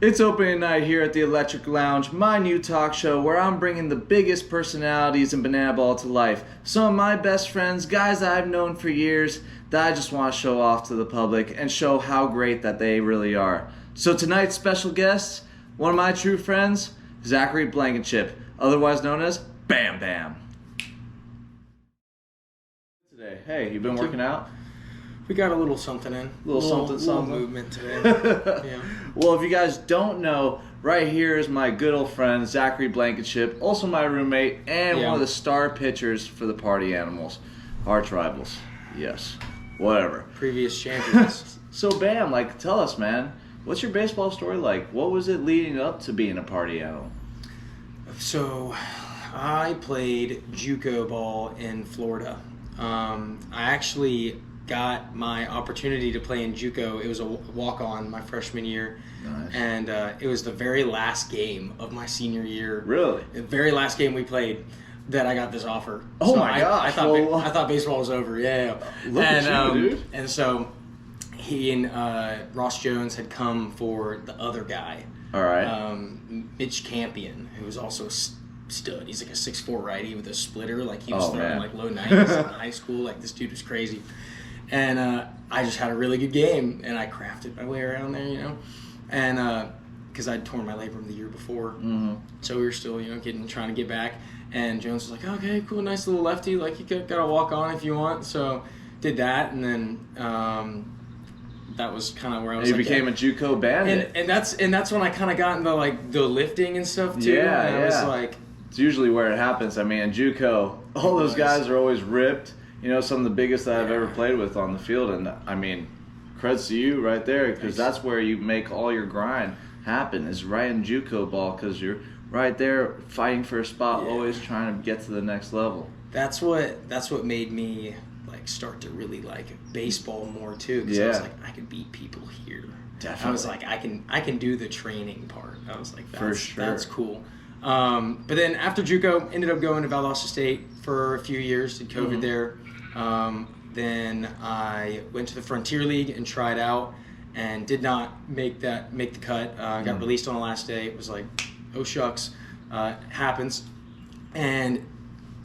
It's opening night here at the Electrik Lounge, my new talk show where I'm bringing the biggest personalities in banana ball to life. Some of my best friends, guys that I've known for years, that I just want to show off to the public and show how great that they really are. So tonight's special guest, one of my true friends, Zachary Blankenship, otherwise known as BamBam. Today, hey, you been working out? We got a little something in. Little movement today. Yeah. Well, if you guys don't know, right here is my good old friend, Zachary Blankenship, also my roommate, and one of the star pitchers for the Party Animals. Arch rivals. Yes. Whatever. Previous champions. So, Bam, tell us, man, what's your baseball story like? What was it leading up to being a Party Animal? So, I played JUCO ball in Florida. I actually got my opportunity to play in JUCO. It was a walk-on my freshman year. Nice. And it was the very last game of my senior year. Really? The very last game we played that I got this offer. Oh, so my gosh. I thought baseball was over. Yeah. Look at you, dude. And so he and Ross Jones had come for the other guy. All right. Mitch Campion, who was also a stud. He's like a 6'4" righty with a splitter. He was throwing low 90s in high school. This dude was crazy. And I just had a really good game, and I crafted my way around there, and because I'd torn my labrum the year before, so we were still, trying to get back. And Jones was like, "Okay, cool, nice little lefty. You got to walk on if you want." So did that, and then that was kind of where I was. You became a JUCO bandit, and that's when I kind of got into the lifting and stuff too. Yeah, and I was like, it's usually where it happens. I mean, in JUCO, all those guys are always ripped. Some of the biggest that I've ever played with on the field. And, I mean, credits to you right there, because that's where you make all your grind happen, is right in JUCO ball, because you're right there fighting for a spot, always trying to get to the next level. That's what made me, start to really like baseball more, too, because I was like, I could beat people here. Definitely. I was like, I can do the training part. I was like, for sure. That's cool. But then after JUCO, ended up going to Valdosta State for a few years, did COVID there. Then I went to the Frontier League and tried out, and did not make the cut. Got released on the last day. It was like, oh shucks, happens, and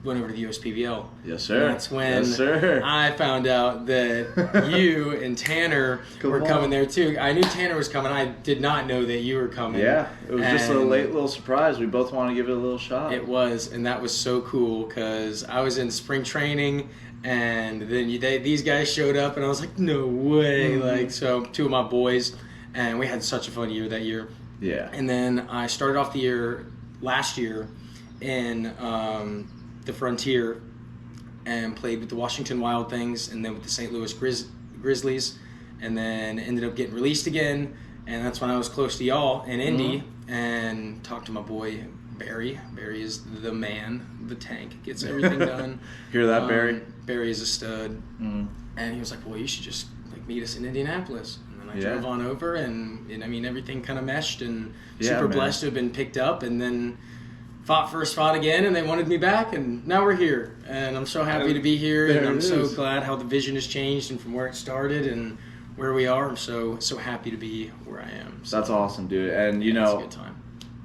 went over to the USPBL. Yes, sir. And that's when I found out that you and Tanner were coming there too. I knew Tanner was coming. I did not know that you were coming. Yeah, it was just a late little surprise. We both wanted to give it a little shot. It was, and that was so cool because I was in spring training. And then these guys showed up, and I was like, no way. So two of my boys, and we had such a fun year that year. Yeah. And then I started off the year last year in the Frontier and played with the Washington Wild Things, and then with the St. Louis Grizzlies, and then ended up getting released again. And that's when I was close to y'all in Indy, and talked to my boy Barry. Barry is the man, the tank, gets everything done. Hear that, Barry? Barry is a stud. And he was like, well, you should just meet us in Indianapolis. And then I drove on over, and I mean, everything kind of meshed, and super blessed to have been picked up, and then fought for a spot again, and they wanted me back, and now we're here. And I'm so happy to be here, and I'm so glad how the vision has changed, and from where it started and where we are. I'm so happy to be where I am. So, that's awesome, dude. And it's a good time.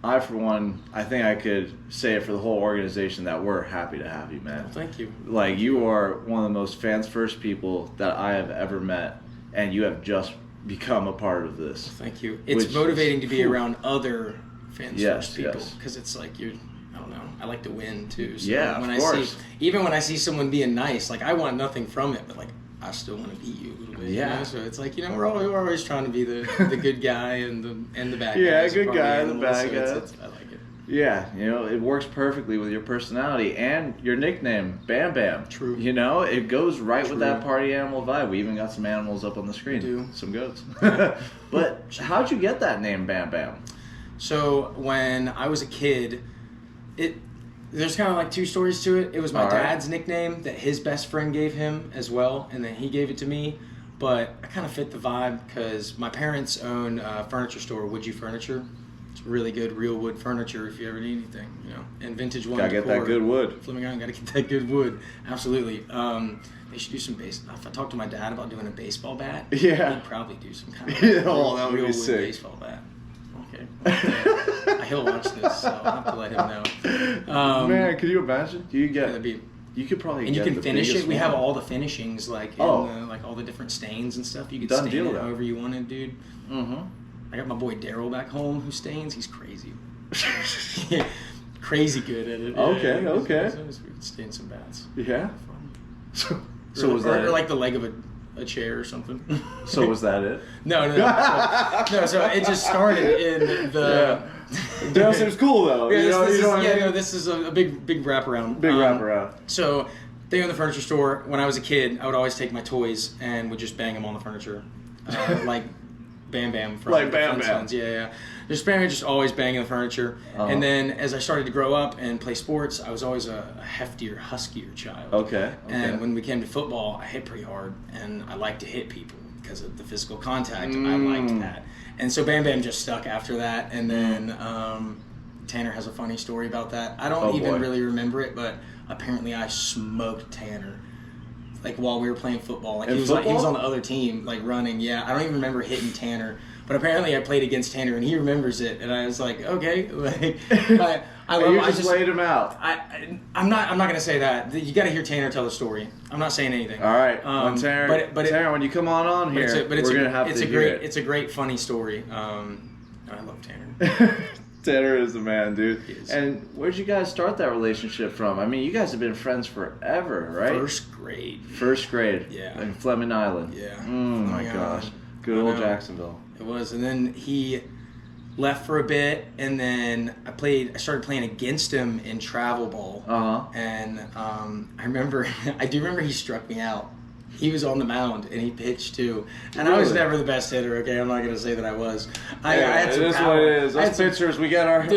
I, for one, I think I could say it for the whole organization that we're happy to have you, man. Well, thank you. You are one of the most fans-first people that I have ever met, and you have just become a part of this. Well, thank you. It's motivating to be around other fans-first people, because it's I don't know, I like to win, too. So of course. Even when I see someone being nice, I want nothing from it, but I still want to beat you a little bit. Yeah. So it's we're always trying to be the good guy and the bad guy. Yeah, good guy and the bad guy. I like it. Yeah, it works perfectly with your personality and your nickname, BamBam. True. It goes right with that party animal vibe. We even got some animals up on the screen. We do. Some goats. But how'd you get that name, BamBam? So when I was a kid, there's kind of two stories to it. It was my dad's nickname that his best friend gave him as well, and then he gave it to me. But I kind of fit the vibe because my parents own a furniture store, Would You Furniture. It's really good real wood furniture if you ever need anything, and vintage one. Gotta get that good wood. Flipping on, gotta get that good wood. Absolutely. They should do some if I talk to my dad about doing a baseball bat, he'd probably do some kind of that would real be wood sick. baseball bat. Okay. He'll watch this, so I'll have to let him know. Man, could you imagine? You could probably and get you can finish it. We have one. all the finishings, like like all the different stains and stuff. You could stain it however you wanted, dude. Mm-hmm. I got my boy Daryl back home who stains. He's crazy. Crazy good at it. Okay. We could stain some bats. Yeah. So was that like the leg of a chair or something? So was that it? No. So it just started in the. Daryl seems cool though. This is a big wraparound. Big wraparound. So, thing in the furniture store. When I was a kid, I would always take my toys and would just bang them on the furniture, like BamBam from like BamBam. Yeah. Just always banging the furniture. And then as I started to grow up and play sports, I was always a heftier, huskier child. Okay. And when we came to football, I hit pretty hard, and I liked to hit people because of the physical contact. I liked that. And so BamBam just stuck after that. And then Tanner has a funny story about that. I don't even really remember it, but apparently I smoked Tanner. Like while we were playing football. Like he was on the other team, like running. Yeah, I don't even remember hitting Tanner. But apparently I played against Tanner and he remembers it, and I was like, okay, like I just laid him out. I'm not gonna say that. You got to hear Tanner tell the story. I'm not saying anything. All right, Tanner, when you come on here, we're gonna have to hear it. It's a great funny story. I love Tanner. Tanner is the man, dude. And where'd you guys start that relationship from? I mean, you guys have been friends forever, right? First grade. Yeah. In Fleming Island. Yeah. Oh my gosh. Good old Jacksonville. It was, and then he left for a bit, and then I started playing against him in travel ball. And I do remember he struck me out. He was on the mound and he pitched too, and I was never the best hitter. Okay, I'm not gonna say that I was. I had some power. What it is. Us pitchers, we get our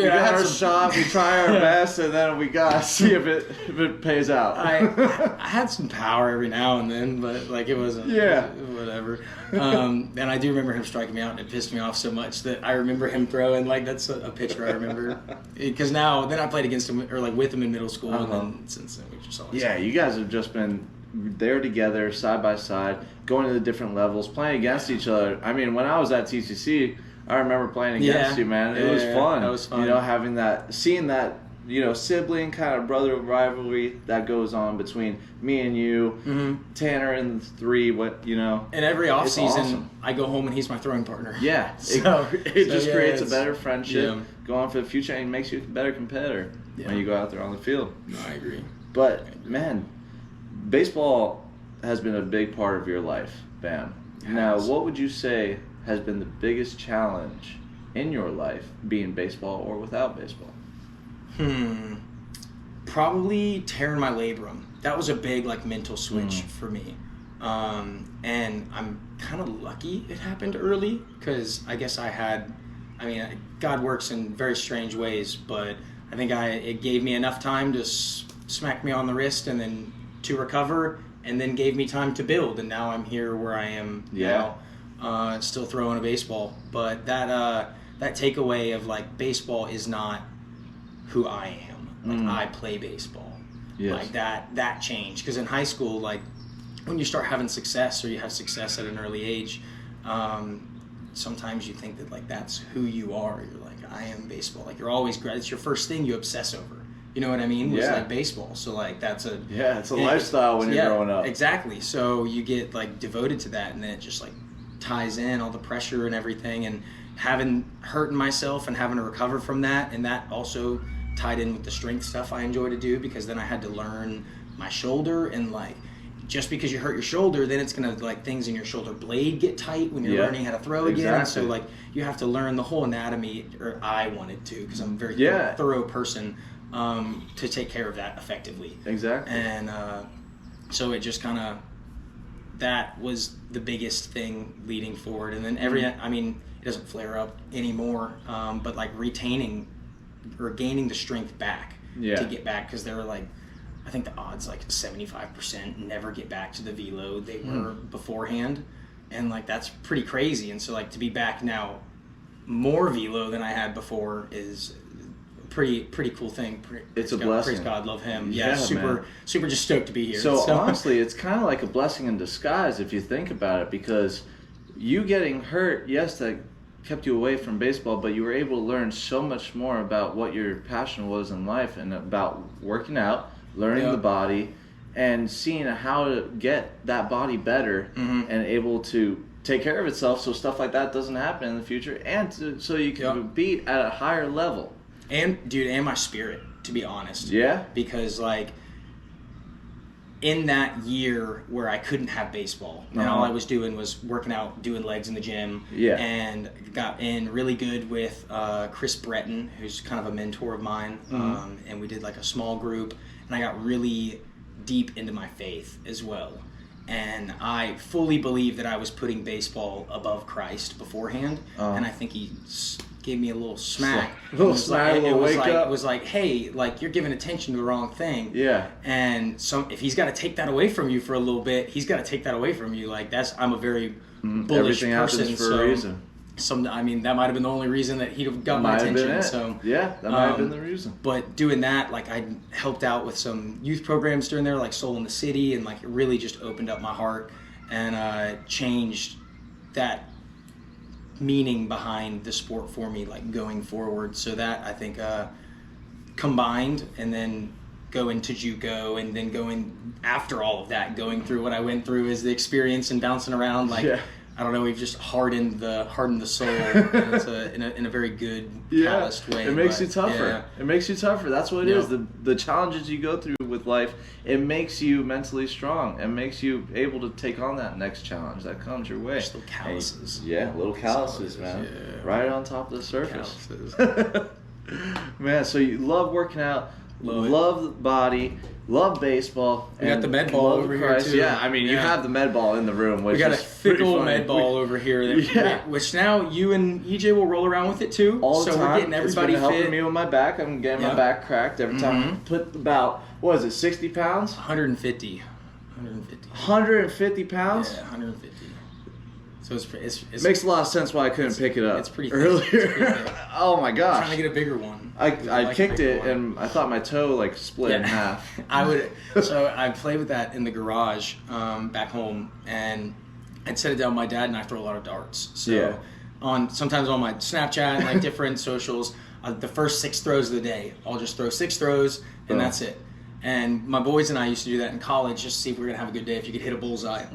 shot, we try our best, and then we gotta see if it pays out. I had some power every now and then, but like it wasn't. Yeah. Whatever. And I do remember him striking me out, and it pissed me off so much that I remember him throwing. Like that's a picture I remember, because then I played against him or like with him in middle school, and then since then we just always. Yeah, you guys have just been there together, side by side, going to the different levels, playing against each other. I mean, when I was at TCC, I remember playing against you, man. It was fun. That was fun. Seeing that, sibling kind of brother rivalry that goes on between me and you, Tanner and the three, And every offseason, awesome. I go home and he's my throwing partner. Yeah. It just creates a better friendship, going for the future, and makes you a better competitor when you go out there on the field. No, I agree. But, man, baseball has been a big part of your life, Bam. Now, what would you say has been the biggest challenge in your life, being baseball or without baseball? Probably tearing my labrum. That was a big mental switch for me. And I'm kind of lucky it happened early, because I guess God works in very strange ways, but I think it gave me enough time to smack me on the wrist and then to recover, and then gave me time to build, and now I'm here where I am now, still throwing a baseball. But that takeaway of baseball is not who I am. I play baseball. Yes. Like that changed, because in high school, when you start having success, or you have success at an early age, sometimes you think that that's who you are. You're like, I am baseball. You're always it's your first thing you obsess over. You know what I mean? Was baseball. So that's it's a lifestyle when you're growing up. Exactly. So you get devoted to that, and then it just ties in all the pressure and everything, and hurting myself and having to recover from that, and that also tied in with the strength stuff I enjoy to do, because then I had to learn my shoulder, and just because you hurt your shoulder, then it's gonna things in your shoulder blade get tight when you're learning how to throw again. So you have to learn the whole anatomy, or I wanted to, because I'm a very thorough person. To take care of that effectively. Exactly. And so it just that was the biggest thing leading forward. And then it doesn't flare up anymore, but retaining or gaining the strength back to get back, because there were I think the odds 75% never get back to the velo they were beforehand, and that's pretty crazy. And so to be back now more velo than I had before is pretty cool thing. It's a blessing. Praise God, love him. Yeah, super just stoked to be here. So honestly, it's kind of like a blessing in disguise if you think about it, because you getting hurt, yes, that kept you away from baseball, but you were able to learn so much more about what your passion was in life and about working out, learning the body, and seeing how to get that body better and able to take care of itself so stuff like that doesn't happen in the future, and so you can compete at a higher level. And, dude, and my spirit, to be honest. Yeah? Because, like, in that year where I couldn't have baseball, and all I was doing was working out, doing legs in the gym, and got in really good with Chris Breton, who's kind of a mentor of mine, and we did like a small group, and I got really deep into my faith as well. And I fully believe that I was putting baseball above Christ beforehand, and I think he gave me a little smack. A little smack, a little wake up. It was like, hey, like, you're giving attention to the wrong thing. Yeah. And so if he's got to take that away from you for a little bit, he's got to take that away from you. Like, I'm a very bullish Everything person. happens for a reason. I mean, that might have been the only reason that he got my attention. So yeah, that might have been the reason. But doing that, like, I helped out with some youth programs during there, like Soul in the City, and like it really just opened up my heart and changed that meaning behind the sport for me, like going forward. So that I think combined, and then going to JUCO, and then going after all of that, going through what I went through as the experience and bouncing around, like. Yeah. I don't know. We've just hardened the soul, and it's in a very good, calloused way. It makes you tougher. Yeah. It makes you tougher. That's what it is. The challenges you go through with life, it makes you mentally strong and makes you able to take on that next challenge that comes your way. Just little calluses. Little calluses, man. Yeah. Right on top of the surface. Man, so you love working out, love the body. Love baseball. We got the med ball over here too. Yeah, I mean, you have the med ball in the room. Which we got is a thick old med ball over here. Which now you and EJ will roll around with it too. All the time. So we're getting everybody it's been helping fit. me with my back. I'm getting my back cracked every time. I put about, 60 pounds? 150. 150 pounds? Yeah, 150. So it's makes a lot of sense why I couldn't pick it up. It's pretty earlier. Oh my gosh! I'm trying to get a bigger one. I kicked it and I thought my toe split in half. So I played with that in the garage back home, and I'd set it down with my dad, and I throw a lot of darts. So sometimes on my Snapchat and different socials, the first 6 throws of the day, I'll just throw 6 throws and that's it. And my boys and I used to do that in college just to see if we were gonna have a good day, if you could hit a bullseye.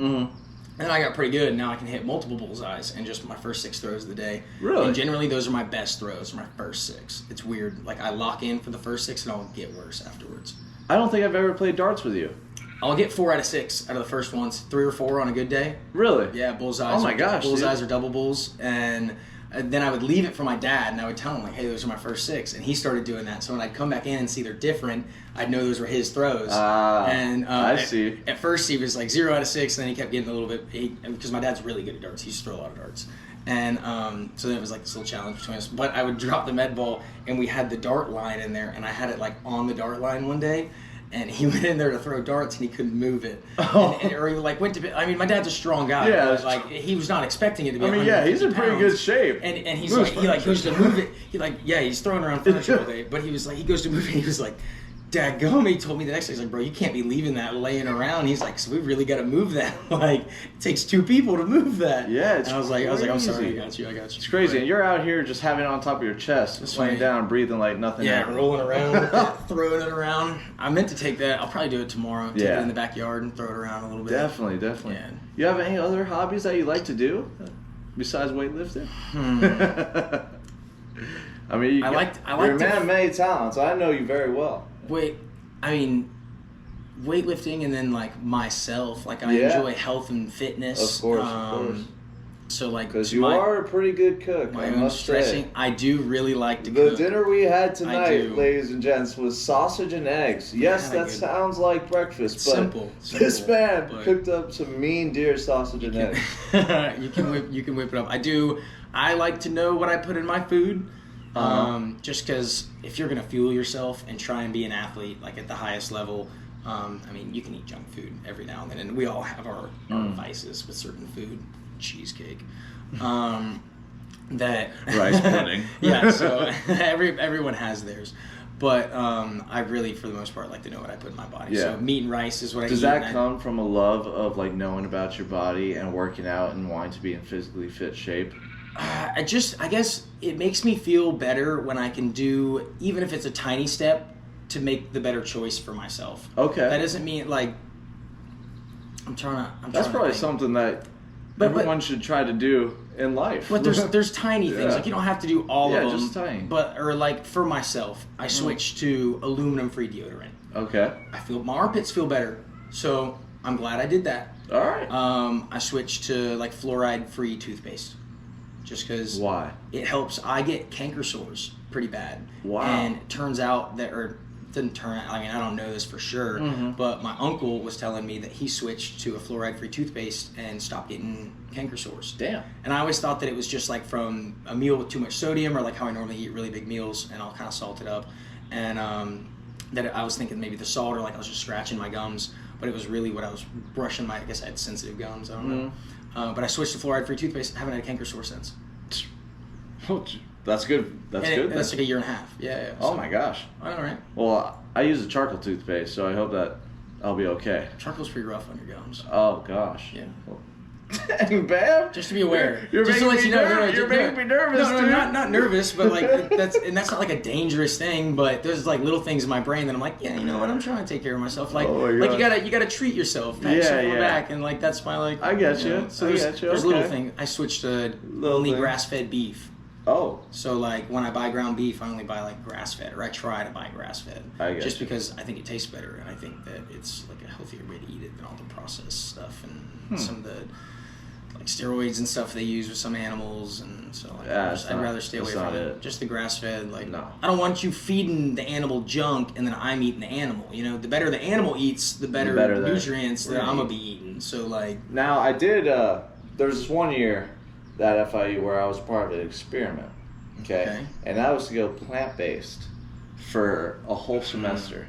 And I got pretty good. Now I can hit multiple bullseyes in just my first 6 throws of the day. Really? And generally those are my best throws, my first 6. It's weird. Like, I lock in for the first 6 and I'll get worse afterwards. I don't think I've ever played darts with you. I'll get 4 out of 6 out of the first ones. 3 or 4 on a good day. Really? Yeah, bullseyes. Oh my gosh. Bullseyes are double bulls. And then I would leave it for my dad, and I would tell him, like, hey, those are my first 6. And he started doing that. So when I'd come back in and see they're different, I'd know those were his throws. I see. At first, he was like 0 out of 6, and then he kept getting a little bit, because my dad's really good at darts. He used to throw a lot of darts. And so then it was like this little challenge between us. But I would drop the med ball, and we had the dart line in there, and I had it on the dart line one day. And he went in there to throw darts, and he couldn't move it. Or he went to. I mean, my dad's a strong guy. Yeah, he was not expecting it to be. He's in pretty good shape. And he's he goes to move it. He's throwing around furniture all day. But he goes to move it. He was like, Dadgum, he told me the next day, he's like, bro, you can't be leaving that laying around. He's like, so we really got to move that. It takes 2 people to move that. Yeah, it's I was like, I'm sorry, I got you. It's crazy. And you're out here just having it on top of your chest, just laying down, breathing like nothing. Yeah, rolling around, throwing it around. I meant to take that. I'll probably do it tomorrow. Take it in the backyard and throw it around a little bit. Definitely. Yeah. You have any other hobbies that you like to do besides weightlifting? I mean, you're a man of many talents. I know you very well. Weightlifting, and then myself, I enjoy health and fitness. Of course. So because you are a pretty good cook. My own stretching. I do really like to cook. The dinner we had tonight, ladies and gents, was sausage and eggs. Yes, that sounds like breakfast, but simple. This man cooked up some mean deer sausage and eggs. You can whip it up. I like to know what I put in my food. Just because if you're gonna fuel yourself and try and be an athlete at the highest level, you can eat junk food every now and then, and we all have our vices with certain food, cheesecake, that rice pudding. Yeah, so everyone has theirs, but I really, for the most part, like to know what I put in my body. Yeah. So meat and rice is what I eat. Does that come from a love of knowing about your body and working out and wanting to be in physically fit shape? I guess it makes me feel better when I can do, even if it's a tiny step, to make the better choice for myself. Okay. That doesn't mean like That's probably something that everyone should try to do in life. But there's tiny things, like you don't have to do all of them. Just tiny. But or like for myself, I switched to aluminum-free deodorant. Okay. My armpits feel better, so I'm glad I did that. All right. I switched to like fluoride-free toothpaste, just because. Why? It helps. I get canker sores pretty bad. Wow. And it turns out that, or didn't turn out. I mean, I don't know this for sure, but my uncle was telling me that he switched to a fluoride-free toothpaste and stopped getting canker sores. Damn. And I always thought that it was just like from a meal with too much sodium, or like how I normally eat really big meals and I'll kind of salt it up, and that I was thinking maybe the salt, or like I was just scratching my gums, but it was really what I was brushing I guess I had sensitive gums, I don't know. But I switched to fluoride-free toothpaste. I haven't had a canker sore since. That's good. That's good. That's like a year and a half. Yeah. Oh my gosh. I know, right? Well, I use a charcoal toothpaste, so I hope that I'll be okay. Charcoal's pretty rough on your gums. Oh gosh. Yeah. Well, Bam. Just to be aware. You're just making to let me you know. You're making me nervous, no, dude. not nervous, but like that's not like a dangerous thing. But there's like little things in my brain that I'm like, yeah, you know what? I'm trying to take care of myself. Like, like you gotta treat yourself. Pat yourself on the back, and like that's my like. I get you. So there's little things. I switched to only grass-fed beef. Oh. So like when I buy ground beef, I only buy like grass-fed, or I try to buy grass-fed. Just because I think it tastes better, and I think that it's like a healthier way to eat it than all the processed stuff and some of the like steroids and stuff they use with some animals, and so like, I'd rather stay away from it. Just the grass-fed. Like, no. I don't want you feeding the animal junk and then I'm eating the animal. You know, the better the animal eats, the better nutrients that I'm gonna be eating. So like now I did. There was this one year at FIU where I was part of an experiment. Okay. And that was to go plant-based for a whole semester.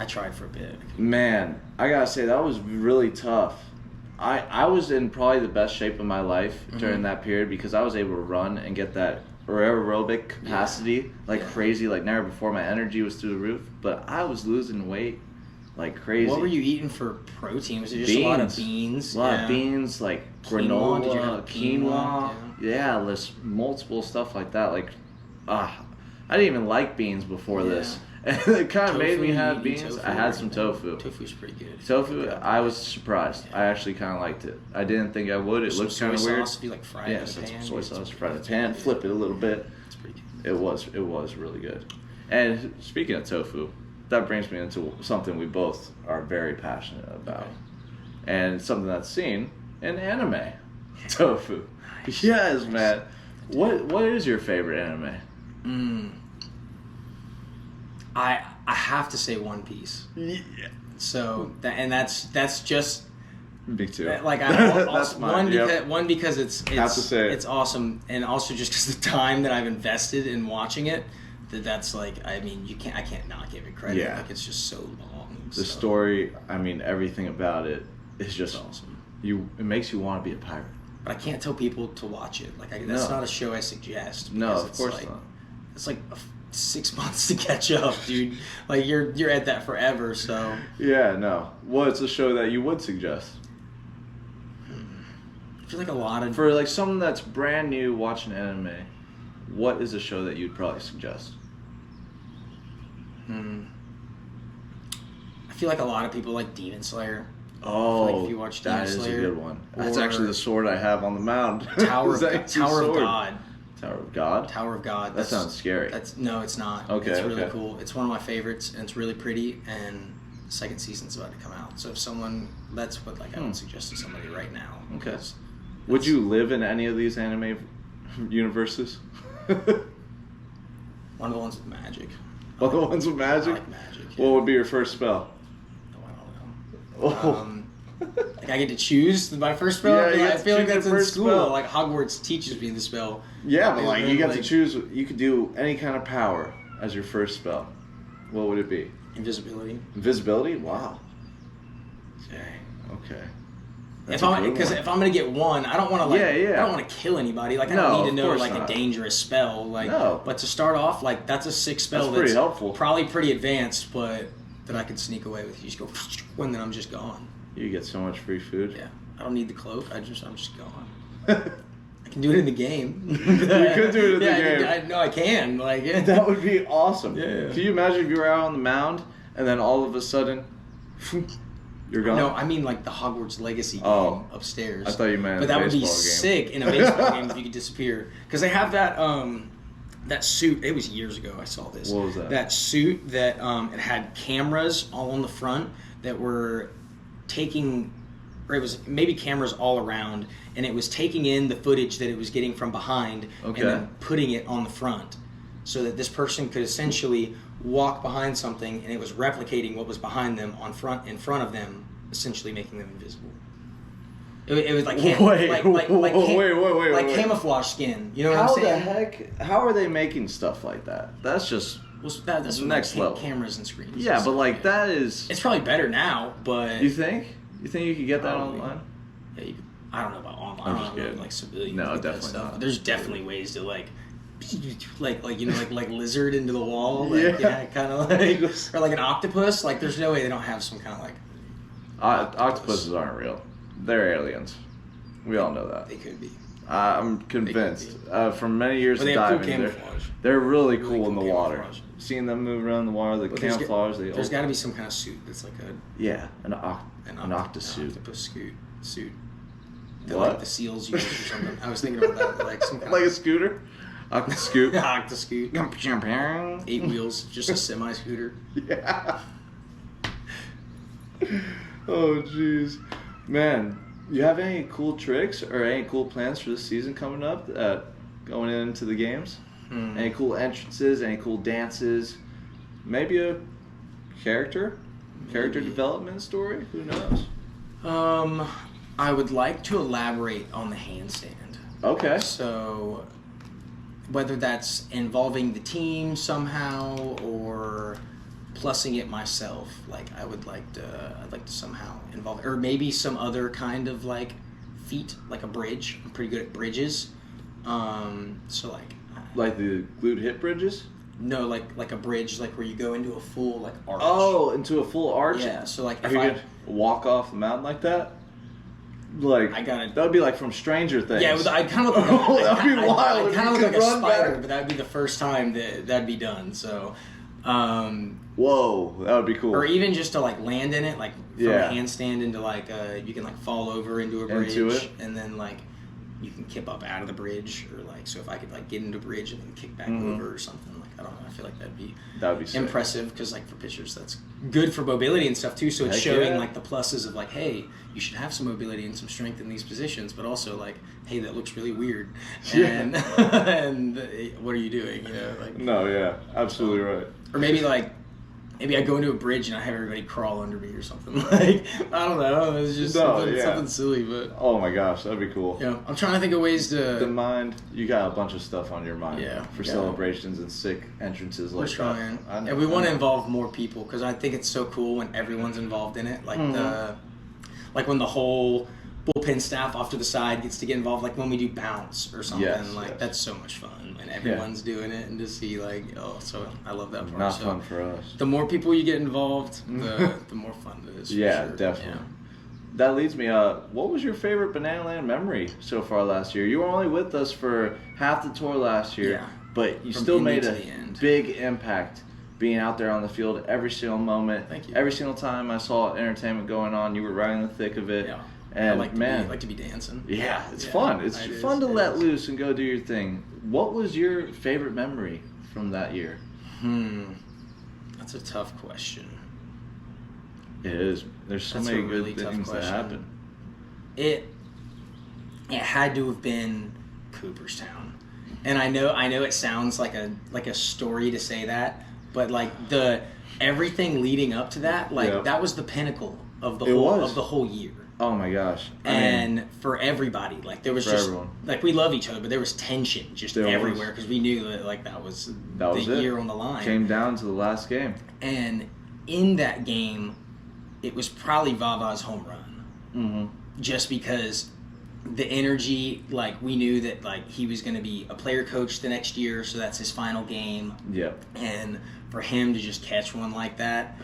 I tried for a bit. Man, I gotta say that was really tough. I was in probably the best shape of my life during that period because I was able to run and get that aerobic capacity crazy, like never before. My energy was through the roof, but I was losing weight like crazy. What were you eating for protein? Was it just a lot of beans? A lot of beans, like granola, Did you have quinoa. Yeah, there's multiple stuff like that. Like, I didn't even like beans before this. And it kind of made me have beans. I had some tofu. Tofu's pretty good. Tofu, I was surprised. I actually kind of liked it. I didn't think I would. It looked kind of weird. Sauce, if you like fry it in the pan. Soy sauce, fry it in the pan, flip it a little bit. It's pretty good. It was really good. And speaking of tofu, that brings me into something we both are very passionate about. And something that's seen in anime. Tofu. Nice. Yes, man. What is your favorite anime? I have to say One Piece. Yeah. So that's just me too. Like that's mine. One because it's have to say it's awesome, and also just because the time that I've invested in watching it, that's like, I mean, I can't not give it credit. Yeah. Like, it's just so long. The story, I mean, everything about it is just awesome. It makes you want to be a pirate. But I can't tell people to watch it. Like that's not a show I suggest. No, of course not. It's like 6 months to catch up, dude. Like you're at that forever. So yeah, no. What's a show that you would suggest? I feel like a lot of for like someone that's brand new watching anime. What is a show that you'd probably suggest? I feel like a lot of people like Demon Slayer. Oh, like if you watch Demon Slayer, that is a good one. That's actually the sword I have on the mound. Tower of God. Tower of God? Tower of God. That sounds scary. No, it's not. Okay, it's really cool. It's one of my favorites, and it's really pretty, and the second season's about to come out. So if someone, that's what I would suggest to somebody right now. Okay. Would you live in any of these anime universes? One of the ones with magic. One of the ones with magic? I like magic. Yeah. What would be your first spell? Oh, I don't know. Like I get to choose my first spell. Yeah, I feel like that's in school. Spell. Like Hogwarts teaches me the spell. Yeah, but like you get to choose. You could do any kind of power as your first spell. What would it be? Invisibility. Invisibility? Wow. Dang. Okay. If I'm gonna get one, I don't want to I don't want to kill anybody. Like I don't need to know like a dangerous spell. Like, but to start off, like that's a sick spell. That's pretty helpful. Probably pretty advanced, but that I can sneak away with. You just go, and then I'm just gone. You get so much free food. Yeah, I don't need the cloak. I'm just gone. I can do it in the game. You could do it in the game. I can. Like that would be awesome. Yeah. Can you imagine if you were out on the mound and then all of a sudden you're gone? No, I mean like the Hogwarts Legacy game upstairs. I thought you meant. But that would be sick in a baseball game if you could disappear. Because they have that that suit. It was years ago I saw this. What was that? That suit that it had cameras all on the front that were taking. Or it was maybe cameras all around, and it was taking in the footage that it was getting from behind and then putting it on the front, so that this person could essentially walk behind something, and it was replicating what was behind them in front of them, essentially making them invisible. It was like wait, camouflage skin. You know what I'm saying? How the heck? How are they making stuff like that? That's just that's next level. Cameras and screens. Yeah, but like that is. It's probably better now, but you think? You think you could get that online? Yeah, you could. I don't know about online. I'm just I don't kidding. know, like civilian. No, like definitely not. There's definitely ways to like you know like lizard into the wall. Like, yeah, kind of like or like an octopus. Like there's no way they don't have some kind of like. Octopuses aren't real. They're aliens. We all know that. They could be. I'm convinced. From many years of they have diving, cool camouflage. they're really cool in the water. Camouflage. Seeing them move around the water, the camouflage. There's got to be some kind of suit that's like an octopus suit. Octopus suit. That What? like the seals use or something. I was thinking about that, like some kind like a scooter. Octoscoot. Octoscoot. 8 wheels, just a semi scooter. Yeah. Oh jeez, man. You have any cool tricks or any cool plans for this season coming up? Going into the games? Any cool entrances? Any cool dances? Maybe a character development story? Who knows? I would like to elaborate on the handstand. Okay. So, whether that's involving the team somehow or plussing it myself, like I'd like to somehow involve, or maybe some other kind of like feat, like a bridge. I'm pretty good at bridges. So like the glute hip bridges? No, like a bridge, like where you go into a full like arch. Oh, into a full arch? Yeah. So like if I walk off the mountain like that. Like that would be like from Stranger Things. Yeah, I kind of look like that'd be wild. I kind of look like a spider, but that'd be the first time that'd be done. So, whoa, that would be cool. Or even just to like land in it, like from a handstand into like you can like fall over into a bridge, and then like you can kip up out of the bridge, or like so if I could like get into a bridge and then kick back over or something, like I don't know, I feel like that'd be impressive because like for pitchers that's good for mobility and stuff too. So it's showing like the pluses of like, hey, you should have some mobility and some strength in these positions, but also like, hey, that looks really weird, and and what are you doing? You know, like no, yeah, absolutely right. Or maybe I go into a bridge and I have everybody crawl under me or something. Like I don't know, it's just something silly, but oh my gosh, that'd be cool. Yeah, I'm trying to think of ways to. The mind, you got a bunch of stuff on your mind. Yeah, for celebrations and sick entrances like that. We're trying, and we want to involve more people because I think it's so cool when everyone's involved in it. Like when the whole bullpen staff off to the side gets to get involved, like when we do bounce or something. That's so much fun when everyone's doing it, and to see like so I love that part. Not fun for us. The more people you get involved, the more fun it is. Yeah, sure. definitely. Yeah. That leads me. What was your favorite Banana Land memory so far last year? You were only with us for half the tour last year, but you still made a big impact. Being out there on the field every single moment. Thank you. Every single time I saw entertainment going on, you were right in the thick of it. Yeah. And I like to be dancing. Yeah, it's fun. It's fun to let loose and go do your thing. What was your favorite memory from that year? That's a tough question. It is. There's so many good things that happen. It had to have been Cooperstown. And I know it sounds like a story to say that, but like everything leading up to that, that was the pinnacle of the whole year. Oh my gosh. And for everybody, like there was just everyone. Like we love each other, but there was tension just everywhere because we knew that like that was the year on the line. Came down to the last game. And in that game, it was probably Vava's home run. Mm-hmm. Just because the energy, like we knew that like he was going to be a player coach the next year, so that's his final game. Yep. And for him to just catch one like that,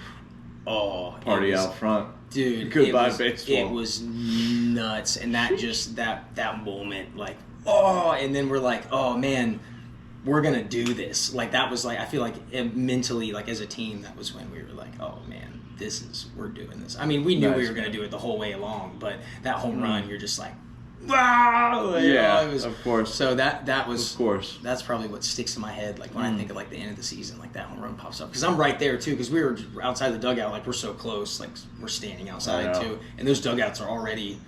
party out front. Dude, goodbye baseball. It was nuts, and that just that moment, like oh, and then we're like, oh man, we're gonna do this. Like that was like, I feel like mentally, like as a team, that was when we were like, oh man, we're doing this. I mean, we knew we were gonna do it the whole way along, but that home run, you're just like, wow. Yeah, it was, of course. So that was, of course, that's probably what sticks in my head. Like when I think of like the end of the season, like that home run pops up because I'm right there too. Because we were outside the dugout, like we're so close, like we're standing outside too, and those dugouts are already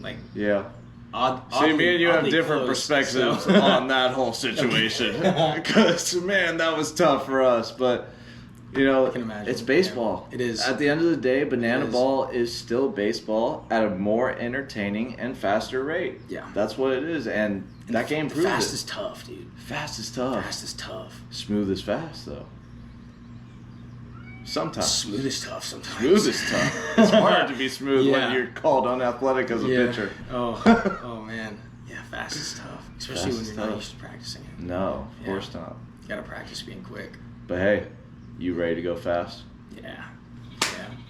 like See, me and you have different perspectives on that whole situation. Because, man, that was tough for us. But, you know, it's baseball. Yeah, it is. At the end of the day, banana ball is still baseball at a more entertaining and faster rate. Yeah. That's what it is. And that game proves it. Fast is tough, dude. Fast is tough. Fast is tough. Smooth is fast, though. Sometimes. Smooth is tough sometimes. Smooth is tough. It's hard to be smooth when you're called unathletic as a pitcher. Oh man. Yeah, fast is tough. Especially when you're not used to practicing it. No, of course not. You gotta practice being quick. But hey, you ready to go fast? Yeah.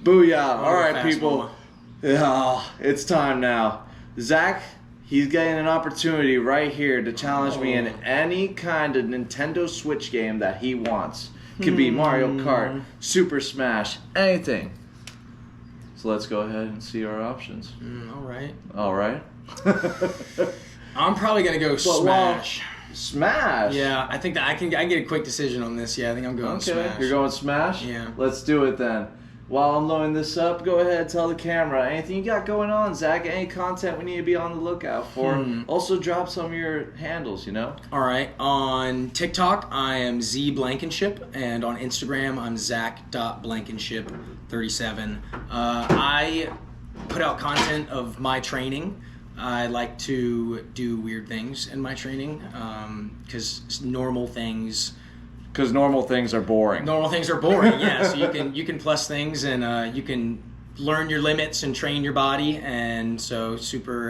Booyah. All right, people. Yeah, it's time now. Zach, he's getting an opportunity right here to challenge me in any kind of Nintendo Switch game that he wants. Could be Mario Kart, Super Smash, anything. So let's go ahead and see our options. All right. I'm probably gonna go Smash. Smash. Yeah, I think that I can get a quick decision on this. Yeah, I think I'm going Smash. You're going Smash? Yeah. Let's do it then. While I'm loading this up, go ahead, tell the camera anything you got going on, Zach. Any content we need to be on the lookout for. Also, drop some of your handles, you know? All right. On TikTok, I am Z Blankenship, and on Instagram, I'm Zach.Blankenship37. I put out content of my training. I like to do weird things in my training because normal things are boring. Normal things are boring, yeah. So you can plus things and you can learn your limits and train your body. And so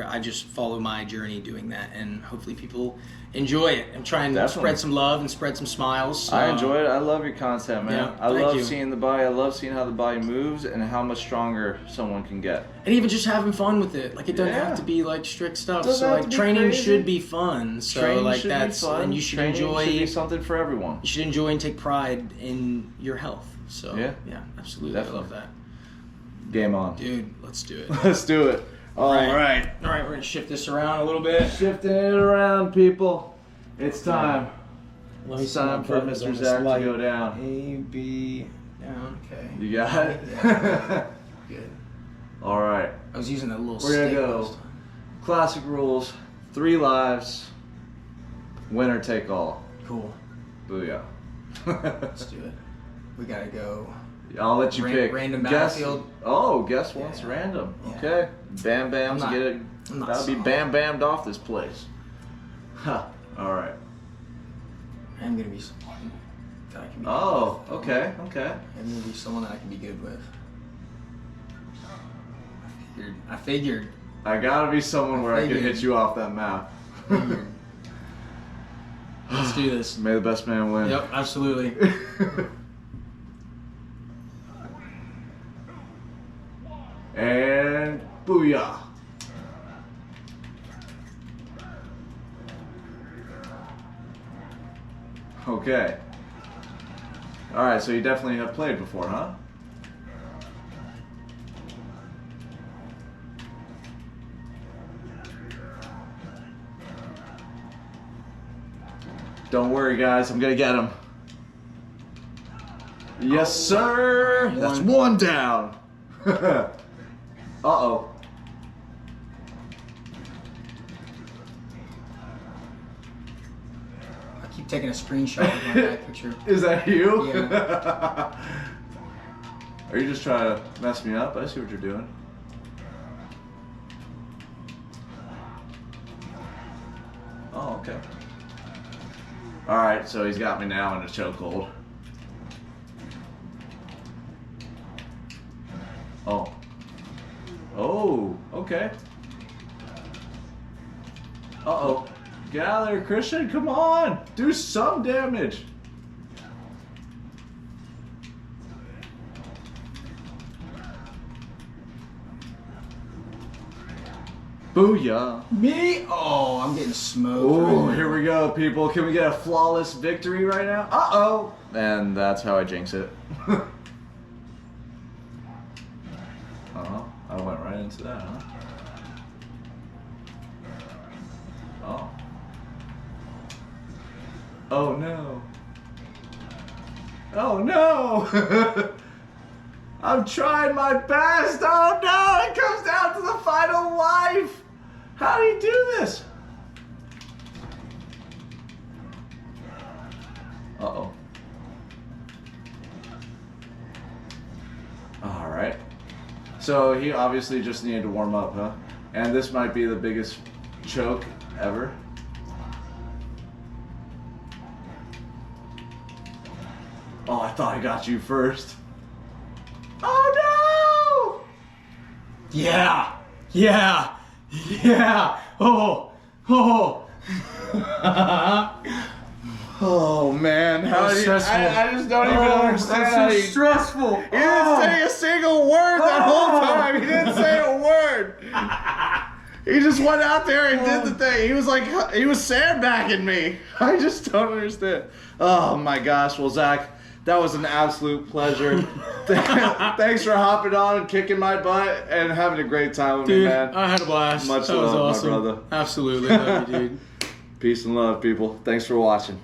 I just follow my journey doing that, and hopefully people enjoy it. I'm trying to spread some love and spread some smiles. I enjoy it. I love your content, man. Yeah, I love seeing the body. I love seeing how the body moves and how much stronger someone can get. And even just having fun with it. Like it doesn't have to be like strict stuff. So like training should be fun. So training like that's be fun. And you should enjoy. Should be something for everyone. You should enjoy and take pride in your health. So yeah, absolutely. Definitely. I love that. Game on, dude. Let's do it. Let's do it. All right. We're gonna shift this around a little bit. Shifting it around, people. It's time. It's time for Mr. Zach to go down. A, B, down. Okay. You got it? Yeah. Good. All right. I was using that little stick. We're going to go. Classic rules. 3 lives. Winner take all. Cool. Booyah. Let's do it. We got to go. I'll let you pick. Random battlefield. Guess once random. Yeah. Okay. Bam Bam's get it. That'll be Bam Bammed off this place. Huh. All right. I'm gonna be someone that I can be. Okay. I'm gonna be someone that I can be good with. I figured. I gotta be someone where I can hit you off that map. Let's do this. May the best man win. Yep, absolutely. And booyah. Okay. Alright, so you definitely have played before, huh? Don't worry, guys. I'm gonna get him. Yes, sir! That's 1 down. Uh-oh. Keep taking a screenshot of my back picture. Is that you? Yeah. Are you just trying to mess me up? I see what you're doing. Oh, okay. Alright, so he's got me now in a chokehold. Oh, okay. Uh-oh. Get out of there, Christian. Come on. Do some damage. Booyah. Me? Oh, I'm getting smoked. Oh, right here now. we go, people. Can we get a flawless victory right now? Uh-oh. And that's how I jinx it. I went right into that, huh? Oh. Oh, no. Oh, no. I'm trying my best. Oh, no. It comes down to the final life. How do you do this? Uh-oh. All right. So he obviously just needed to warm up, huh? And this might be the biggest choke ever. Oh, I thought I got you first. Oh, no! Yeah. Yeah. Yeah. Oh. Oh. Oh, man. How do you, stressful. I just don't even understand how That's so you... stressful. He didn't say a single word that whole time. He didn't say a word. He just went out there and did the thing. He was like, he was sandbagging me. I just don't understand. Oh my gosh. Well, Zach, that was an absolute pleasure. Thanks for hopping on and kicking my butt and having a great time with me, man. I had a blast. Much that was love, awesome. my brother. Absolutely, love you, dude. Peace and love, people. Thanks for watching.